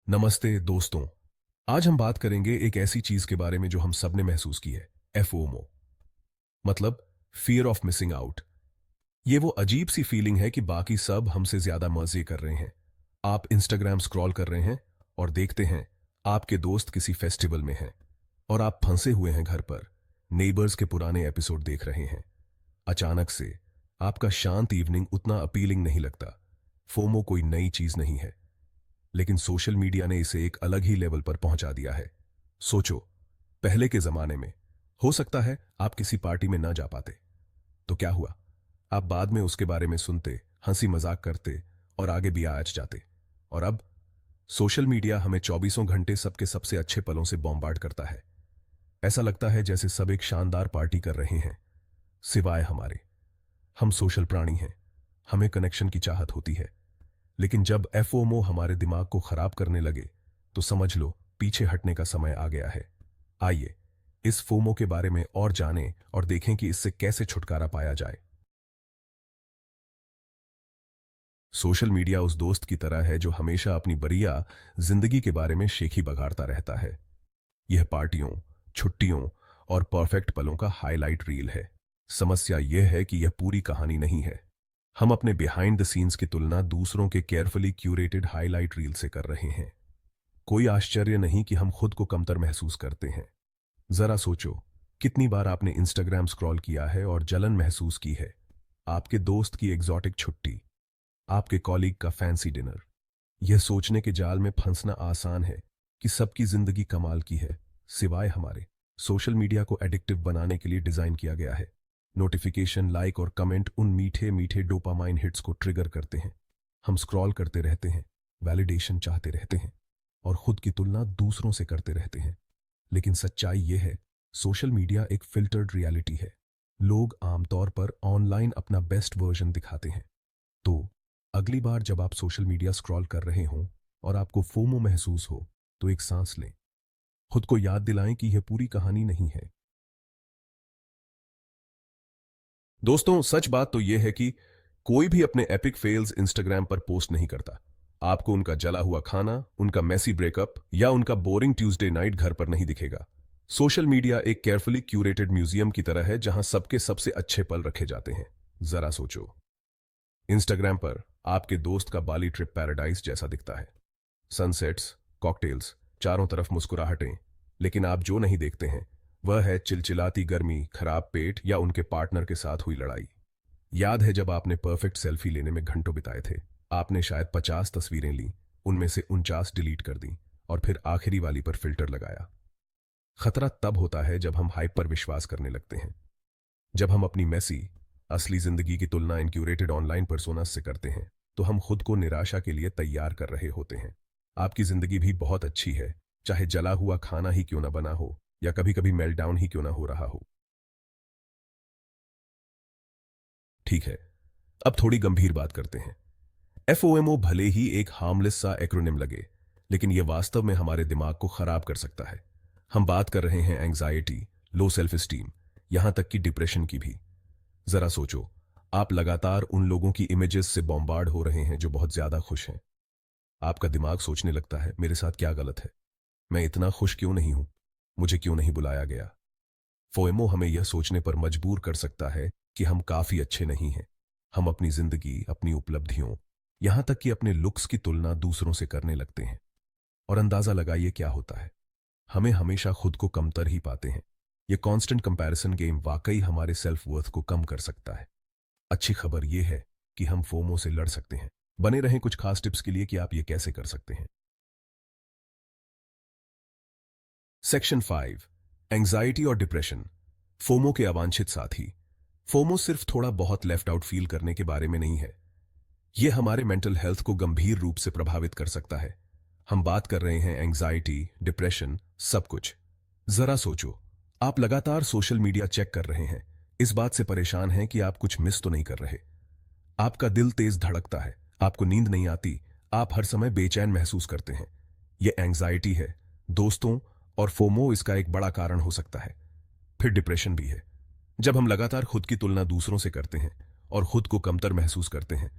नमस्ते दोस्तों। आज हम बात करेंगे एक ऐसी चीज के बारे में जो हम सब ने महसूस की है। एफओमो मतलब फियर ऑफ मिसिंग आउट। ये वो अजीब सी फीलिंग है कि बाकी सब हमसे ज्यादा मजे कर रहे हैं। आप इंस्टाग्राम स्क्रॉल कर रहे हैं और देखते हैं आपके दोस्त किसी फेस्टिवल में हैं और आप फंसे हुए हैं घर पर, नेबर्स के पुराने एपिसोड देख रहे हैं। अचानक से आपका शांत इवनिंग उतना अपीलिंग नहीं लगता। फोमो कोई नई चीज नहीं है, लेकिन सोशल मीडिया ने इसे एक अलग ही लेवल पर पहुंचा दिया है। सोचो, पहले के जमाने में हो सकता है आप किसी पार्टी में ना जा पाते, तो क्या हुआ? आप बाद में उसके बारे में सुनते, हंसी मजाक करते और आगे भी आज जाते। और अब सोशल मीडिया हमें चौबीसों घंटे सबके सबसे अच्छे पलों से बॉम्बार्ड करता है। ऐसा लगता है जैसे सब एक शानदार पार्टी कर रहे हैं, सिवाय हमारे। हम सोशल प्राणी हैं, हमें कनेक्शन की चाहत होती है। लेकिन जब एफओमो हमारे दिमाग को खराब करने लगे, तो समझ लो पीछे हटने का समय आ गया है। आइए इस फोमो के बारे में और जानें और देखें कि इससे कैसे छुटकारा पाया जाए। सोशल मीडिया उस दोस्त की तरह है जो हमेशा अपनी बढ़िया जिंदगी के बारे में शेखी बघाड़ता रहता है। यह पार्टियों, छुट्टियों और परफेक्ट पलों का हाईलाइट रील है। समस्या यह है कि यह पूरी कहानी नहीं है। हम अपने बिहाइंड द सीन्स की तुलना दूसरों के केयरफुली क्यूरेटेड हाईलाइट रील से कर रहे हैं। कोई आश्चर्य नहीं कि हम खुद को कमतर महसूस करते हैं। जरा सोचो, कितनी बार आपने इंस्टाग्राम स्क्रॉल किया है और जलन महसूस की है। आपके दोस्त की एग्जॉटिक छुट्टी, आपके कॉलीग का फैंसी डिनर। यह सोचने के जाल में फंसना आसान है कि सबकी जिंदगी कमाल की है, सिवाय हमारे। सोशल मीडिया को एडिक्टिव बनाने के लिए डिजाइन किया गया है। नोटिफिकेशन, लाइक और कमेंट उन मीठे मीठे डोपामाइन हिट्स को ट्रिगर करते हैं। हम स्क्रॉल करते रहते हैं, वैलिडेशन चाहते रहते हैं और खुद की तुलना दूसरों से करते रहते हैं। लेकिन सच्चाई यह है, सोशल मीडिया एक फिल्टर्ड रियलिटी है। लोग आमतौर पर ऑनलाइन अपना बेस्ट वर्जन दिखाते हैं। तो अगली बार जब आप सोशल मीडिया स्क्रॉल कर रहे हों और आपको फोमो महसूस हो, तो एक सांस लें। खुद को याद दिलाएं कि यह पूरी कहानी नहीं है। दोस्तों, सच बात तो यह है कि कोई भी अपने एपिक फेल्स इंस्टाग्राम पर पोस्ट नहीं करता। आपको उनका जला हुआ खाना, उनका मेसी ब्रेकअप या उनका बोरिंग ट्यूसडे नाइट घर पर नहीं दिखेगा। सोशल मीडिया एक केयरफुली क्यूरेटेड म्यूजियम की तरह है जहां सबके सबसे अच्छे पल रखे जाते हैं। जरा सोचो, इंस्टाग्राम पर आपके दोस्त का बाली ट्रिप पैराडाइज जैसा दिखता है। सनसेट्स, कॉकटेल्स, चारों तरफ मुस्कुराहटें। लेकिन आप जो नहीं देखते हैं वह है चिलचिलाती गर्मी, खराब पेट या उनके पार्टनर के साथ हुई लड़ाई। याद है जब आपने परफेक्ट सेल्फी लेने में घंटों बिताए थे? आपने शायद 50 तस्वीरें ली, उनमें से 49 डिलीट कर दी और फिर आखिरी वाली पर फिल्टर लगाया। खतरा तब होता है जब हम हाइप पर विश्वास करने लगते हैं। जब हम अपनी मेसी, असली जिंदगी की तुलना इन क्यूरेटेड ऑनलाइन पर्सोनास से करते हैं, तो हम खुद को निराशा के लिए तैयार कर रहे होते हैं। आपकी जिंदगी भी बहुत अच्छी है, चाहे जला हुआ खाना ही क्यों ना बना हो या कभी कभी मेल्टडाउन ही क्यों ना हो रहा हो। ठीक है, अब थोड़ी गंभीर बात करते हैं। एफओएमओ भले ही एक हार्मलेस सा एक्रोनिम लगे, लेकिन यह वास्तव में हमारे दिमाग को खराब कर सकता है। हम बात कर रहे हैं एंग्जाइटी, लो सेल्फ एस्टीम, यहां तक कि डिप्रेशन की भी। जरा सोचो, आप लगातार उन लोगों की इमेजेस से बॉम्बार्ड हो रहे हैं जो बहुत ज्यादा खुश हैं। आपका दिमाग सोचने लगता है, मेरे साथ क्या गलत है? मैं इतना खुश क्यों नहीं हूं? मुझे क्यों नहीं बुलाया गया? फोएमो हमें यह सोचने पर मजबूर कर सकता है कि हम काफी अच्छे नहीं हैं। हम अपनी जिंदगी, अपनी उपलब्धियों, यहां तक कि अपने लुक्स की तुलना दूसरों से करने लगते हैं। और अंदाजा लगाइए क्या होता है, हमें हमेशा खुद को कमतर ही पाते हैं। यह कांस्टेंट कंपैरिजन गेम वाकई हमारे सेल्फ वर्थ को कम कर सकता है। अच्छी खबर यह है कि हम फोमो से लड़ सकते हैं। बने रहें कुछ खास टिप्स के लिए कि आप ये कैसे कर सकते हैं। सेक्शन 5, एंग्जाइटी और डिप्रेशन, फोमो के अवांछित साथी। फोमो सिर्फ थोड़ा बहुत लेफ्ट आउट फील करने के बारे में नहीं है, यह हमारे मेंटल हेल्थ को गंभीर रूप से प्रभावित कर सकता है। हम बात कर रहे हैं एंग्जाइटी, डिप्रेशन, सब कुछ। जरा सोचो, आप लगातार सोशल मीडिया चेक कर रहे हैं, इस बात से परेशान हैं कि आप कुछ मिस तो नहीं कर रहे। आपका दिल तेज धड़कता है, आपको नींद नहीं आती, आप हर समय बेचैन महसूस करते हैं। यह एंग्जाइटी है। दोस्तों और फोमो इसका एक बड़ा कारण हो सकता है। फिर डिप्रेशन भी है। जब हम लगातार खुद की तुलना दूसरों से करते हैं और खुद को कमतर महसूस करते हैं,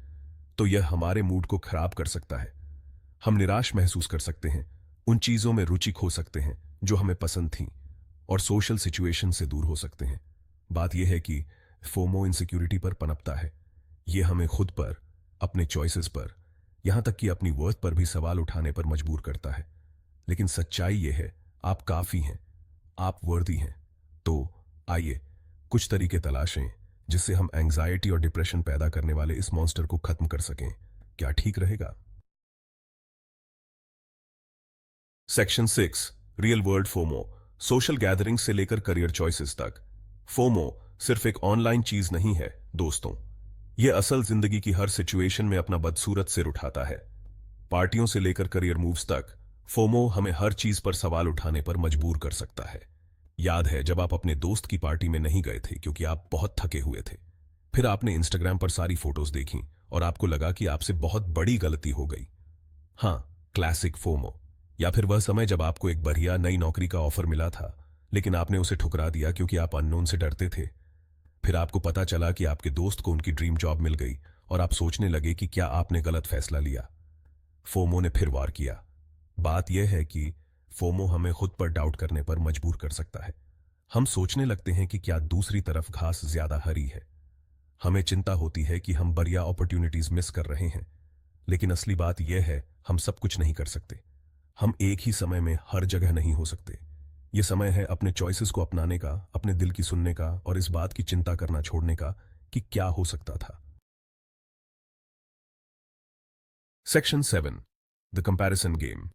तो यह हमारे मूड को खराब कर सकता है। हम निराश महसूस कर सकते हैं, उन चीजों में रुचि खो सकते हैं जो हमें पसंद थीं, और सोशल सिचुएशन से दूर हो सकते हैं। बात यह है कि फोमो इनसिक्योरिटी पर पनपता है। यह हमें खुद पर, अपने चॉइसेस पर, यहां तक कि अपनी वर्थ पर भी सवाल उठाने पर मजबूर करता है। लेकिन सच्चाई यह है, आप काफी हैं, आप वर्दी हैं। तो आइए कुछ तरीके तलाशें जिससे हम एंजाइटी और डिप्रेशन पैदा करने वाले इस मॉन्स्टर को खत्म कर सकें। क्या ठीक रहेगा? Section 6, real world FOMO. Social gathering से लेकर करियर चॉइसेस तक फोमो सिर्फ एक ऑनलाइन चीज नहीं है दोस्तों। यह असल जिंदगी की हर सिचुएशन में अपना बदसूरत सिर उठाता है। पार्टियों से लेकर करियर मूव्स तक फोमो हमें हर चीज पर सवाल उठाने पर मजबूर कर सकता है। याद है जब आप अपने दोस्त की पार्टी में नहीं गए थे क्योंकि आप बहुत थके हुए थे। फिर आपने इंस्टाग्राम पर सारी फोटोज देखी और आपको लगा कि आपसे बहुत बड़ी गलती हो गई। हाँ, क्लासिक फोमो। या फिर वह समय जब आपको एक बढ़िया नई नौकरी का ऑफर मिला था, लेकिन आपने उसे ठुकरा दिया क्योंकि आप अननोन से डरते थे। फिर आपको पता चला कि आपके दोस्त को उनकी ड्रीम जॉब मिल गई और आप सोचने लगे कि क्या आपने गलत फैसला लिया। फोमो ने फिर वार किया। बात यह है कि फोमो हमें खुद पर डाउट करने पर मजबूर कर सकता है। हम सोचने लगते हैं कि क्या दूसरी तरफ घास ज्यादा हरी है। हमें चिंता होती है कि हम बढ़िया अपॉर्चुनिटीज मिस कर रहे हैं। लेकिन असली बात यह है, हम सब कुछ नहीं कर सकते। हम एक ही समय में हर जगह नहीं हो सकते। यह समय है अपने चॉइसेस को अपनाने का, अपने दिल की सुनने का और इस बात की चिंता करना छोड़ने का कि क्या हो सकता था। Section 7, the comparison game.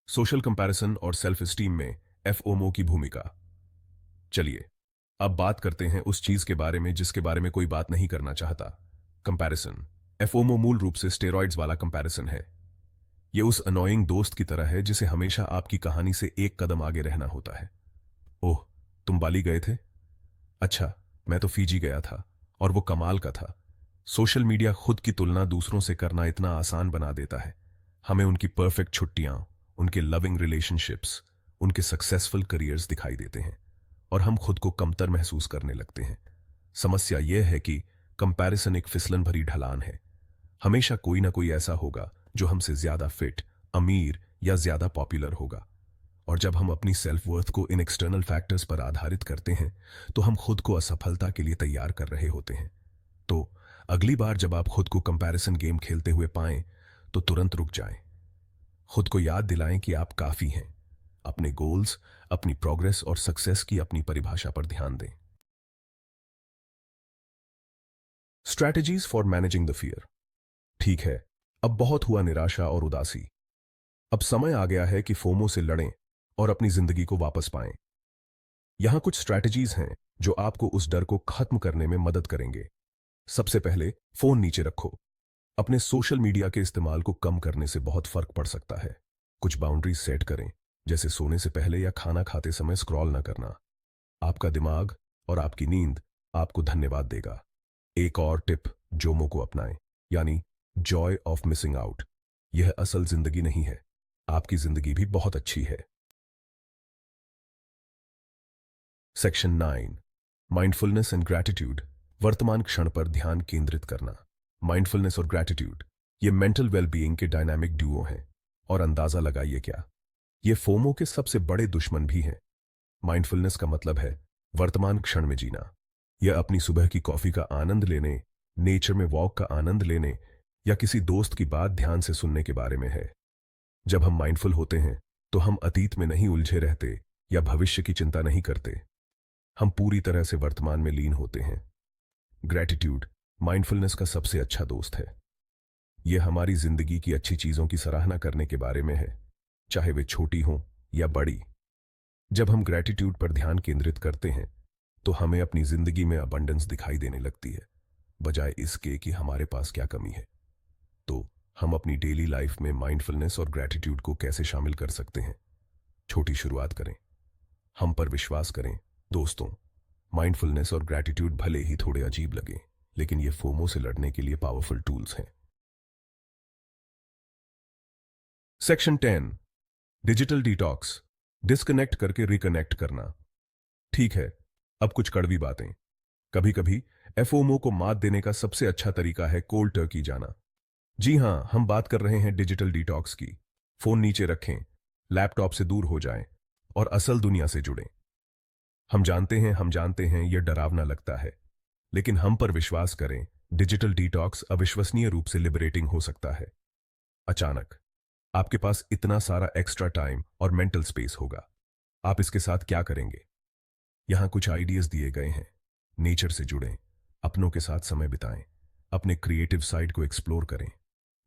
Social comparison और सेल्फ एस्टीम में एफओमो की भूमिका। चलिए अब बात करते हैं उस चीज के बारे में जिसके बारे में कोई बात नहीं करना चाहता, कंपैरिजन। एफओमो मूल रूप से स्टेरॉइड्स वाला कंपैरिजन है। यह उस अनोइंग दोस्त की तरह है जिसे हमेशा आपकी कहानी से एक कदम आगे रहना होता है। ओह, तुम बाली गए थे? अच्छा, मैं तो फीजी गया था और वो कमाल का था। सोशल मीडिया खुद की तुलना दूसरों से करना इतना आसान बना देता है। हमें उनकी परफेक्ट छुट्टियां, उनके लविंग रिलेशनशिप्स, उनके सक्सेसफुल करियर्स दिखाई देते हैं और हम खुद को कमतर महसूस करने लगते हैं। समस्या यह है कि कंपैरिजन एक फिसलन भरी ढलान है। हमेशा कोई ना कोई ऐसा होगा जो हमसे ज्यादा फिट, अमीर या ज्यादा पॉपुलर होगा। और जब हम अपनी सेल्फ वर्थ को इन एक्सटर्नल फैक्टर्स पर आधारित करते हैं तो हम खुद को असफलता के लिए तैयार कर रहे होते हैं। तो अगली बार जब आप खुद को कंपैरिजन गेम खेलते हुए पाएं तो तुरंत रुक जाएं। खुद को याद दिलाएं कि आप काफी हैं। अपने गोल्स, अपनी प्रोग्रेस और सक्सेस की अपनी परिभाषा पर ध्यान दें। Strategies for managing the fear. ठीक है, अब बहुत हुआ निराशा और उदासी। अब समय आ गया है कि फोमो से लड़ें और अपनी जिंदगी को वापस पाएं। यहां कुछ स्ट्रैटेजीज हैं जो आपको उस डर को खत्म करने में मदद करेंगे। सबसे पहले, फोन नीचे रखो। अपने सोशल मीडिया के इस्तेमाल को कम करने से बहुत फर्क पड़ सकता है। कुछ बाउंड्रीज सेट करें, जैसे सोने से पहले या खाना खाते समय स्क्रॉल न करना। आपका दिमाग और आपकी नींद आपको धन्यवाद देगा। एक और टिप, जोमो को अपनाएं, यानी जॉय ऑफ मिसिंग आउट। यह असल जिंदगी नहीं है, आपकी जिंदगी भी बहुत अच्छी है। Section 9, mindfulness and gratitude. वर्तमान क्षण पर ध्यान केंद्रित करना। माइंडफुलनेस और ग्रैटिट्यूड ये मेंटल वेलबीइंग के डायनामिक डुओ हैं। और अंदाजा लगाइए क्या, ये फोमो के सबसे बड़े दुश्मन भी हैं। माइंडफुलनेस का मतलब है वर्तमान क्षण में जीना। यह अपनी सुबह की कॉफी का आनंद लेने, नेचर में वॉक का आनंद लेने या किसी दोस्त की बात ध्यान से सुनने के बारे में है। जब हम माइंडफुल होते हैं तो हम अतीत में नहीं उलझे रहते या भविष्य की चिंता नहीं करते। हम पूरी तरह से वर्तमान में लीन होते हैं। ग्रैटिट्यूड माइंडफुलनेस का सबसे अच्छा दोस्त है। यह हमारी जिंदगी की अच्छी चीजों की सराहना करने के बारे में है, चाहे वे छोटी हों या बड़ी। जब हम ग्रैटिट्यूड पर ध्यान केंद्रित करते हैं तो हमें अपनी जिंदगी में अबंडेंस दिखाई देने लगती है, बजाय इसके कि हमारे पास क्या कमी है। तो हम अपनी डेली लाइफ में माइंडफुलनेस और ग्रैटिट्यूड को कैसे शामिल कर सकते हैं? छोटी शुरुआत करें, हम पर विश्वास करें दोस्तों। माइंडफुलनेस और ग्रैटिट्यूड भले ही थोड़े अजीब लगे, लेकिन ये फोमो से लड़ने के लिए पावरफुल टूल्स हैं। Section 10, digital detox. डिस्कनेक्ट करके रिकनेक्ट करना। ठीक है, अब कुछ कड़वी बातें। कभी कभी एफओमो को मात देने का सबसे अच्छा तरीका है कोल्ड टर्की जाना। जी हां, हम बात कर रहे हैं डिजिटल डिटॉक्स की। फोन नीचे रखें, लैपटॉप से दूर हो जाएं और असल दुनिया से जुड़ें। हम जानते हैं यह डरावना लगता है, लेकिन हम पर विश्वास करें, डिजिटल डिटॉक्स अविश्वसनीय रूप से लिबरेटिंग हो सकता है। अचानक आपके पास इतना सारा एक्स्ट्रा टाइम और मेंटल स्पेस होगा। आप इसके साथ क्या करेंगे? यहां कुछ आइडियाज दिए गए हैं। नेचर से जुड़ें, अपनों के साथ समय बिताएं, अपने क्रिएटिव साइड को एक्सप्लोर करें,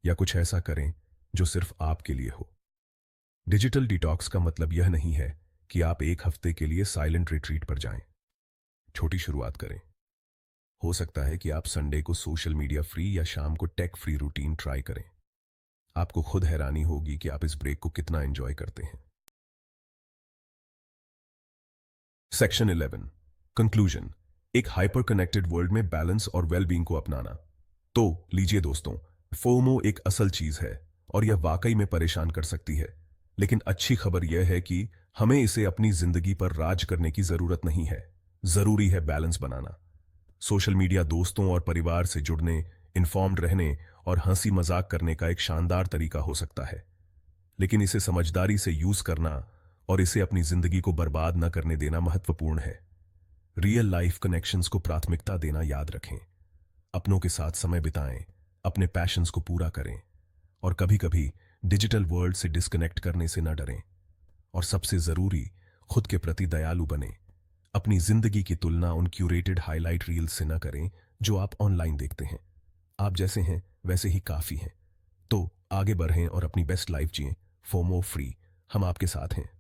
या कुछ ऐसा करें जो सिर्फ आपके लिए हो। डिजिटल डिटॉक्स का मतलब यह नहीं है कि आप एक हफ्ते के लिए साइलेंट रिट्रीट पर जाएं। छोटी शुरुआत करें। हो सकता है कि आप संडे को सोशल मीडिया फ्री या शाम को टेक फ्री रूटीन ट्राई करें। आपको खुद हैरानी होगी कि आप इस ब्रेक को कितना एंजॉय करते हैं। Section 11, conclusion. एक हाइपर कनेक्टेड वर्ल्ड में बैलेंस और वेलबींग को अपनाना। तो लीजिए दोस्तों, फोमो एक असल चीज है और यह वाकई में परेशान कर सकती है, लेकिन अच्छी खबर यह है कि हमें इसे अपनी जिंदगी पर राज करने की जरूरत नहीं है। जरूरी है बैलेंस बनाना। सोशल मीडिया दोस्तों और परिवार से जुड़ने, इन्फॉर्म्ड रहने और हंसी मजाक करने का एक शानदार तरीका हो सकता है, लेकिन इसे समझदारी से यूज करना और इसे अपनी जिंदगी को बर्बाद न करने देना महत्वपूर्ण है। रियल लाइफ कनेक्शंस को प्राथमिकता देना याद रखें। अपनों के साथ समय बिताएं, अपने पैशंस को पूरा करें और कभी कभी डिजिटल वर्ल्ड से डिस्कनेक्ट करने से न डरें। और सबसे जरूरी, खुद के प्रति दयालु बने। अपनी जिंदगी की तुलना उन क्यूरेटेड हाईलाइट रील्स से न करें जो आप ऑनलाइन देखते हैं। आप जैसे हैं वैसे ही काफी हैं। तो आगे बढ़ें और अपनी बेस्ट लाइफ जिएं। फोमो फ्री, हम आपके साथ हैं।